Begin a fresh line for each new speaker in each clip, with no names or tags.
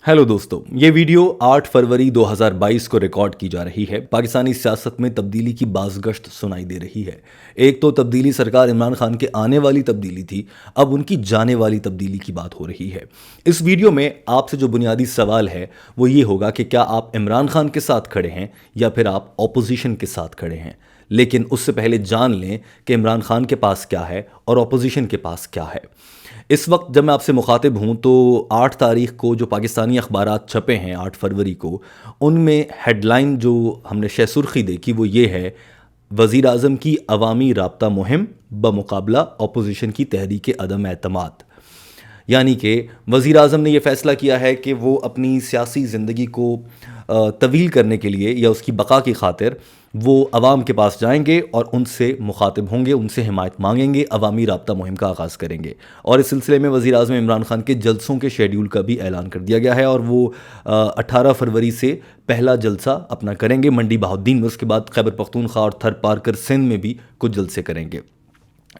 Hello दोस्तों, ये video 8 फरवरी 2022 को रिकॉर्ड की जा रही है। पाकिस्तानी सियासत में तब्दीली की बाज़गश्त सुनाई दे रही है। एक तो तब्दीली सरकार इमरान खान के आने वाली तब्दीली थी, अब उनकी जाने वाली तब्दीली की बात हो रही है। इस वीडियो में आपसे जो बुनियादी सवाल है वो ये होगा कि क्या आप इमरान खान के साथ खड़े हैं या फिर आप अपोजिशन के साथ खड़े हैं। लेकिन उससे पहले जान लें कि इमरान खान के पास क्या है और अपोजिशन के पास क्या है। इस वक्त जब मैं आपसे मुखातिब हूँ तो 8 तारीख को जो पाकिस्तानी अखबारात छपे हैं 8 फरवरी को, उनमें हेडलाइन जो हमने शह सुर्खी देखी वो ये है, वज़ीर आज़म की अवामी राब्ता मुहिम बमुकाबला अपोजिशन की तहरीक अदम एतमाद। यानी कि वज़ीर आज़म ने यह फ़ैसला किया है कि वो अपनी सियासी ज़िंदगी को तवील करने के लिए या उसकी बका की खातिर वो अवाम के पास जाएंगे और उनसे मुखातिब होंगे, उनसे हिमायत मांगेंगे, अवामी राब्ता मुहिम का आगाज़ करेंगे। और इस सिलसिले में वज़ीर आज़म इमरान खान के जलसों के शेड्यूल का भी ऐलान कर दिया गया है और वो 18 फरवरी से पहला जलसा अपना करेंगे मंडी बहाउद्दीन में, उसके बाद खैबर पख्तूनख्वा और थर पारकर सिंध में भी कुछ जलसे करेंगे।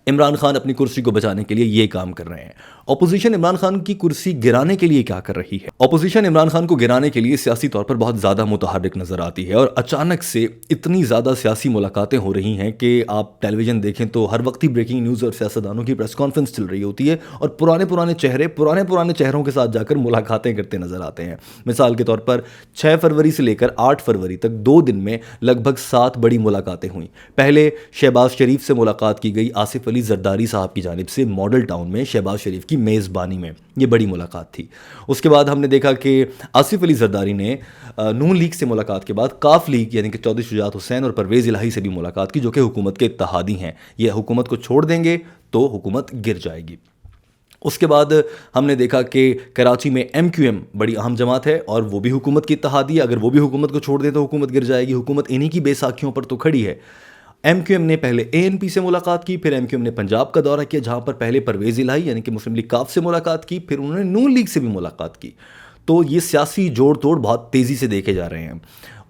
इमरान खान अपनी कुर्सी को बचाने के लिए ये काम कर रहे हैं। अपोजिशन इमरान खान की कुर्सी गिराने के लिए क्या कर रही है? अपोजिशन इमरान खान को गिराने के लिए सियासी तौर पर बहुत ज़्यादा मुतहर्रिक नज़र आती है और अचानक से इतनी ज़्यादा सियासी मुलाकातें हो रही हैं कि आप टेलीविज़न देखें तो हर वक्त ही ब्रेकिंग न्यूज़ और सियासतदानों की प्रेस कॉन्फ्रेंस चल रही होती है और पुराने चेहरों के साथ जाकर मुलाकातें करते नज़र आते हैं। मिसाल के तौर पर 6 फरवरी से लेकर 8 फरवरी तक 2 दिन में लगभग 7 बड़ी मुलाकातें हुई। पहले शहबाज शरीफ से मुलाकात की गई आसिफ अली जरदारी साहब की जानिब से मॉडल टाउन में शहबाज शरीफ की मेज़बानी में, ये बड़ी मुलाकात थी। उसके बाद हमने देखा कि आसिफ अली जरदारी ने नून लीग से मुलाकात के बाद काफ लीग यानी कि चौधरी शुजात हुसैन और परवेज़ इलाही से भी मुलाकात की, जो कि हुकूमत के इत्तेहादी हैं। ये हुकूमत को छोड़ देंगे तो हुकूमत गिर जाएगी। उसके बाद हमने देखा कि कराची में MQM बड़ी अहम जमात है और वो भी हुकूमत की इत्तेहादी है। अगर वो भी हुकूमत को छोड़ दे तो हुकूमत गिर जाएगी। हुकूमत इन्हीं की बेसाखियों पर तो खड़ी है। MQM ने पहले ANP से मुलाकात की, फिर MQM ने पंजाब का दौरा किया, जहां पर पहले परवेज़ इलाही यानी कि मुस्लिम लीग काफ से मुलाकात की, फिर उन्होंने नून लीग से भी मुलाकात की। तो ये सियासी जोड़ तोड़ बहुत तेज़ी से देखे जा रहे हैं।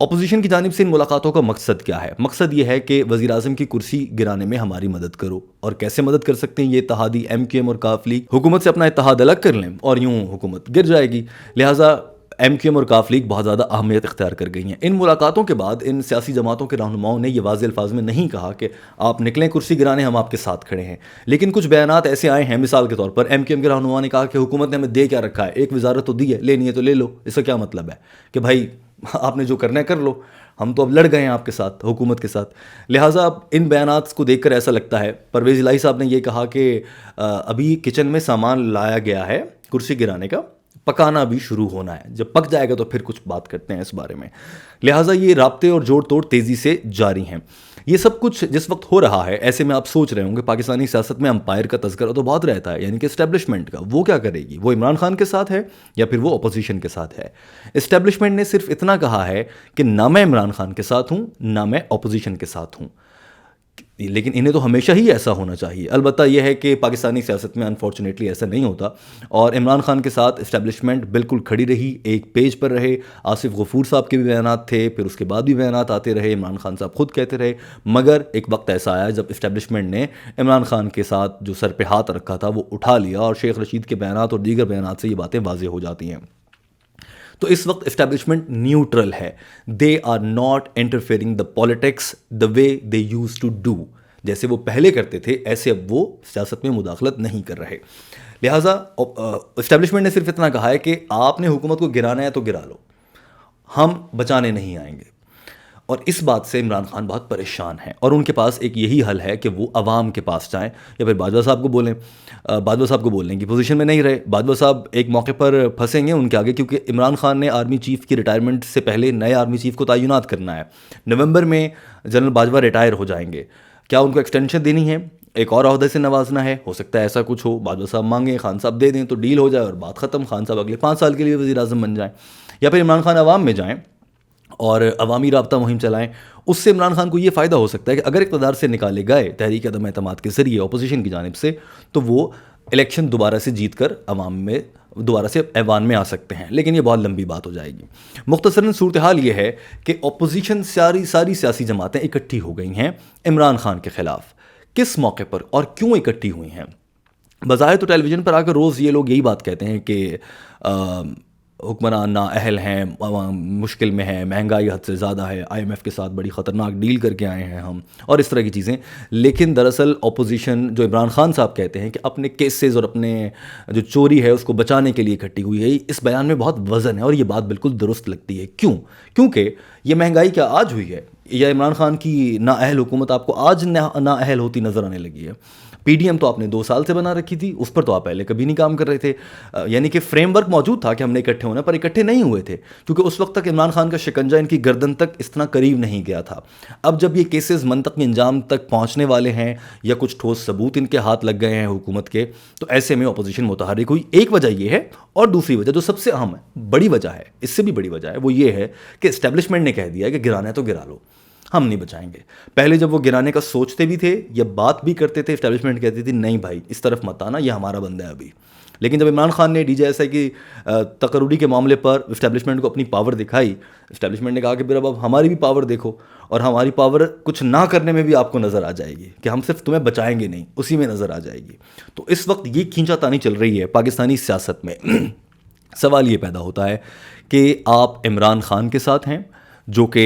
अपोजिशन की जानिब से इन मुलाकातों का मकसद क्या है? मकसद ये है कि वज़ीर आज़म की कुर्सी गिराने में हमारी मदद करो। और कैसे मदद कर सकते हैं ये इत्तेहादी MQM और काफ लीग? हुकूमत से अपना इत्तेहाद अलग कर लें और यूँ हुकूमत गिर जाएगी। लिहाजा MQM और काफ लीग बहुत ज़्यादा अहमियत इख्तियार कर गई हैं। इन मुलाकातों के बाद इन सियासी जमातों के रहनुमाओं ने ये वाज़ेह अल्फाज में नहीं कहा कि आप निकलें कुर्सी गिराने, हम आपके साथ खड़े हैं। लेकिन कुछ बयानात ऐसे आए हैं, मिसाल के तौर पर MQM के रहनुमा ने कहा कि हुकूमत ने हमें दे क्या रखा है, एक वजारत तो दी है, लेनी है तो ले लो। इसका क्या मतलब है कि भाई आपने जो करना है कर लो, हम तो अब लड़ गए हैं आपके साथ, हुकूमत के साथ। लिहाजा अब इन बयानात को देखकर ऐसा लगता है, परवेज़ इलाही साहब ने यह कहा कि अभी किचन में सामान लाया गया है कुर्सी गिराने का, पकाना भी शुरू होना है, जब पक जाएगा तो फिर कुछ बात करते हैं इस बारे में। लिहाजा ये राब्ते और जोड़ तोड़ तेज़ी से जारी हैं। ये सब कुछ जिस वक्त हो रहा है, ऐसे में आप सोच रहे होंगे पाकिस्तानी सियासत में अंपायर का तज़किरा तो बहुत रहता है, यानी कि इस्टेब्लिशमेंट का। वो क्या करेगी? वो इमरान खान के साथ है या फिर वो अपोजिशन के साथ है? इस्टेब्लिशमेंट ने सिर्फ इतना कहा है कि ना मैं इमरान खान के साथ हूँ ना मैं अपोजिशन के साथ हूँ, लेकिन इन्हें तो हमेशा ही ऐसा होना चाहिए। अलबत्ता यह है कि पाकिस्तानी सियासत में अनफॉर्चुनेटली ऐसा नहीं होता और इमरान खान के साथ इस्टेब्लिशमेंट बिल्कुल खड़ी रही, एक पेज पर रहे। आसिफ गफूर साहब के भी बयानात थे, फिर उसके बाद भी बयानात आते रहे, इमरान खान साहब खुद कहते रहे। मगर एक वक्त ऐसा आया जब इस्टेब्लिशमेंट ने इमरान खान के साथ जो सर पे हाथ रखा था वो उठा लिया और शेख रशीद के बयानात और दीगर बयानात से ये बातें वाज़ेह हो जाती हैं। तो इस वक्त इस्टेब्लिशमेंट न्यूट्रल है। They are not interfering the politics the way they use to do. जैसे वो पहले करते थे ऐसे अब वो सियासत में मुदाखलत नहीं कर रहे। लिहाजा इस्टेब्लिशमेंट ने सिर्फ इतना कहा है कि आपने हुकूमत को गिराना है तो गिरा लो, हम बचाने नहीं आएंगे। और इस बात से इमरान खान बहुत परेशान हैं और उनके पास एक यही हल है कि वो अवाम के पास जाएं या फिर बाजवा साहब को बोलें। बाजवा साहब को बोलने की पोजीशन में नहीं रहे। बाजवा साहब एक मौके पर फंसेंगे उनके आगे, क्योंकि इमरान खान ने आर्मी चीफ़ की रिटायरमेंट से पहले नए आर्मी चीफ़ को तैनात करना है। नवंबर में जनरल बाजवा रिटायर हो जाएंगे। क्या उनको एक्सटेंशन देनी है, एक और अहदे से नवाजना है? हो सकता है ऐसा कुछ हो। बाजवा साहब मांगें, खान साहब दे दें तो डील हो जाए और बात ख़त्म। खान साहब अगले 5 साल के लिए वज़ीर आज़म बन जाएँ, या फिर इमरान खान अवाम में जाएँ और अवामी राब्ता मुहिम चलाएं। उससे इमरान खान को ये फ़ायदा हो सकता है कि अगर इक़्तिदार से निकाले गए तहरीक अदम एतमाद के ज़रिए अपोजिशन की जानिब से, तो वो इलेक्शन दोबारा से जीत कर अवाम में दोबारा से ऐवान में आ सकते हैं। लेकिन ये बहुत लंबी बात हो जाएगी। मुख्तसरन सूरत हाल ये है कि अपोजिशन सारी सियासी जमातें इकट्ठी हो गई हैं इमरान खान के ख़िलाफ़। किस मौके पर और क्यों इकट्ठी हुई हैं? बज़ाहिर तो टेलीविज़न पर आकर रोज़ ये लोग यही बात कहते हैं कि حکمران نااہل ہیں، مشکل میں ہیں، مہنگائی حد سے زیادہ ہے، IMF کے ساتھ بڑی خطرناک ڈیل کر کے آئے ہیں ہم، اور اس طرح کی چیزیں. لیکن دراصل اپوزیشن جو عمران خان صاحب کہتے ہیں کہ اپنے کیسز اور اپنے جو چوری ہے اس کو بچانے کے لیے اکٹھی ہوئی ہے، اس بیان میں بہت وزن ہے اور یہ بات بالکل درست لگتی ہے. کیونکہ یہ مہنگائی کیا آج ہوئی ہے، یا عمران خان کی نااہل حکومت آپ کو آج نااہل ہوتی نظر آنے لگی ہے؟ PDM تو آپ نے 2 سال سے بنا رکھی تھی، اس پر تو آپ پہلے کبھی نہیں کام کر رہے تھے. یعنی کہ فریم ورک موجود تھا کہ ہم نے اکٹھے ہونا، پر اکٹھے نہیں ہوئے تھے کیونکہ اس وقت تک عمران خان کا شکنجہ ان کی گردن تک اس طرح قریب نہیں گیا تھا. اب جب یہ کیسز منطقی انجام تک پہنچنے والے ہیں یا کچھ ٹھوس ثبوت ان کے ہاتھ لگ گئے ہیں حکومت کے، تو ایسے میں اپوزیشن متحرک ہوئی. ایک وجہ یہ ہے، اور دوسری وجہ جو سب سے اہم ہے، بڑی وجہ ہے، اس سے بھی بڑی وجہ ہے، وہ یہ ہے کہ اسٹیبلشمنٹ نے کہہ دیا کہ گرانا ہے تو گرا لو، ہم نہیں بچائیں گے. پہلے جب وہ گرانے کا سوچتے بھی تھے یا بات بھی کرتے تھے، اسٹیبلشمنٹ کہتی تھی نہیں بھائی اس طرف مت آنا، یہ ہمارا بندہ ہے ابھی. لیکن جب عمران خان نے DJSI کی تقرری کے معاملے پر اسٹیبلشمنٹ کو اپنی پاور دکھائی، اسٹیبلشمنٹ نے کہا کہ پھر اب ہماری بھی پاور دیکھو، اور ہماری پاور کچھ نہ کرنے میں بھی آپ کو نظر آ جائے گی کہ ہم صرف تمہیں بچائیں گے نہیں، اسی میں نظر آ جائے گی. تو اس وقت یہ کھینچا تانی چل رہی ہے پاکستانی سیاست میں. سوال یہ پیدا ہوتا ہے کہ آپ عمران خان کے ساتھ ہیں جو کہ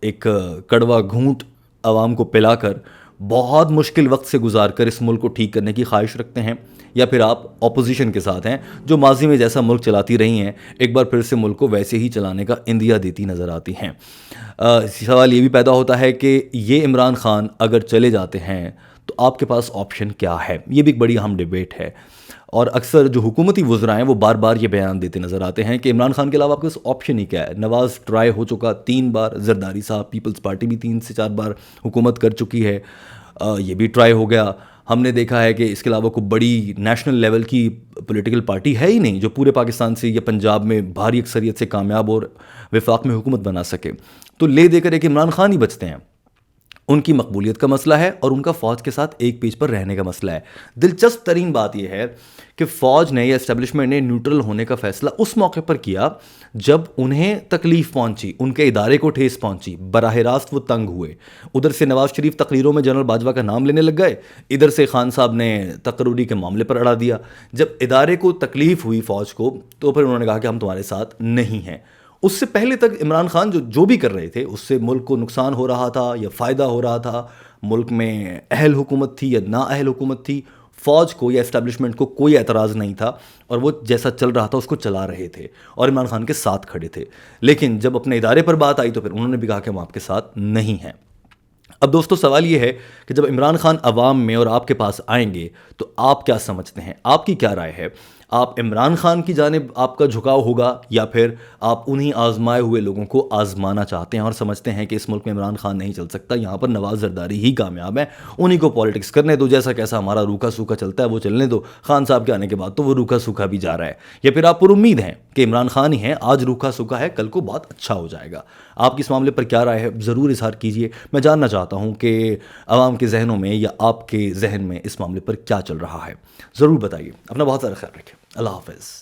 ایک کڑوا گھونٹ عوام کو پلا کر بہت مشکل وقت سے گزار کر اس ملک کو ٹھیک کرنے کی خواہش رکھتے ہیں، یا پھر آپ اپوزیشن کے ساتھ ہیں جو ماضی میں جیسا ملک چلاتی رہی ہیں ایک بار پھر سے ملک کو ویسے ہی چلانے کا عندیہ دیتی نظر آتی ہیں. سوال یہ بھی پیدا ہوتا ہے کہ یہ عمران خان اگر چلے جاتے ہیں تو آپ کے پاس آپشن کیا ہے؟ یہ بھی ایک بڑی اہم ڈیبیٹ ہے، اور اکثر جو حکومتی وزراء ہیں وہ بار بار یہ بیان دیتے نظر آتے ہیں کہ عمران خان کے علاوہ آپ کے پاس آپشن ہی کیا ہے. نواز ٹرائی ہو چکا 3 بار، زرداری صاحب پیپلز پارٹی بھی 3 سے 4 بار حکومت کر چکی ہے، یہ بھی ٹرائی ہو گیا. ہم نے دیکھا ہے کہ اس کے علاوہ کوئی بڑی نیشنل لیول کی پولیٹیکل پارٹی ہے ہی نہیں جو پورے پاکستان سے یا پنجاب میں بھاری اکثریت سے کامیاب اور وفاق میں حکومت بنا سکے. تو لے دے کر ایک عمران خان ہی بچتے ہیں. ان کی مقبولیت کا مسئلہ ہے اور ان کا فوج کے ساتھ ایک پیج پر رہنے کا مسئلہ ہے. دلچسپ ترین بات یہ ہے کہ فوج نے یا اسٹیبلشمنٹ نے نیوٹرل ہونے کا فیصلہ اس موقع پر کیا جب انہیں تکلیف پہنچی، ان کے ادارے کو ٹھیس پہنچی، براہ راست وہ تنگ ہوئے. ادھر سے نواز شریف تقریروں میں جنرل باجوہ کا نام لینے لگ گئے، ادھر سے خان صاحب نے تقرری کے معاملے پر اڑا دیا. جب ادارے کو تکلیف ہوئی فوج کو، تو پھر انہوں نے کہا کہ ہم تمہارے ساتھ نہیں ہیں. اس سے پہلے تک عمران خان جو بھی کر رہے تھے اس سے ملک کو نقصان ہو رہا تھا یا فائدہ ہو رہا تھا، ملک میں اہل حکومت تھی یا نااہل حکومت تھی، فوج کو یا اسٹیبلشمنٹ کو کوئی اعتراض نہیں تھا، اور وہ جیسا چل رہا تھا اس کو چلا رہے تھے اور عمران خان کے ساتھ کھڑے تھے. لیکن جب اپنے ادارے پر بات آئی تو پھر انہوں نے بھی کہا کہ ہم آپ کے ساتھ نہیں ہیں. اب دوستو سوال یہ ہے کہ جب عمران خان عوام میں اور آپ کے پاس آئیں گے تو آپ کیا سمجھتے ہیں؟ آپ کی کیا رائے ہے؟ آپ عمران خان کی جانب آپ کا جھکاؤ ہوگا یا پھر آپ انہی آزمائے ہوئے لوگوں کو آزمانا چاہتے ہیں اور سمجھتے ہیں کہ اس ملک میں عمران خان نہیں چل سکتا، یہاں پر نواز زرداری ہی کامیاب ہے، انہی کو پالیٹکس کرنے دو، جیسا کیسا ہمارا روکھا سوکھا چلتا ہے وہ چلنے دو. خان صاحب کے آنے کے بعد تو وہ روکھا سوکھا بھی جا رہا ہے. یا پھر آپ پر امید ہیں کہ عمران خان ہی ہیں، آج روکھا سوکھا ہے، کل کو بہت اچھا ہو جائے گا. آپ کی اس معاملے پر کیا رائے ہے؟ ضرور اظہار کیجئے. میں جاننا چاہتا ہوں کہ عوام کے ذہنوں میں یا آپ کے ذہن میں اس معاملے پر کیا چل رہا ہے. ضرور بتائیے. اپنا بہت سارا خیال رکھیں. اللہ حافظ.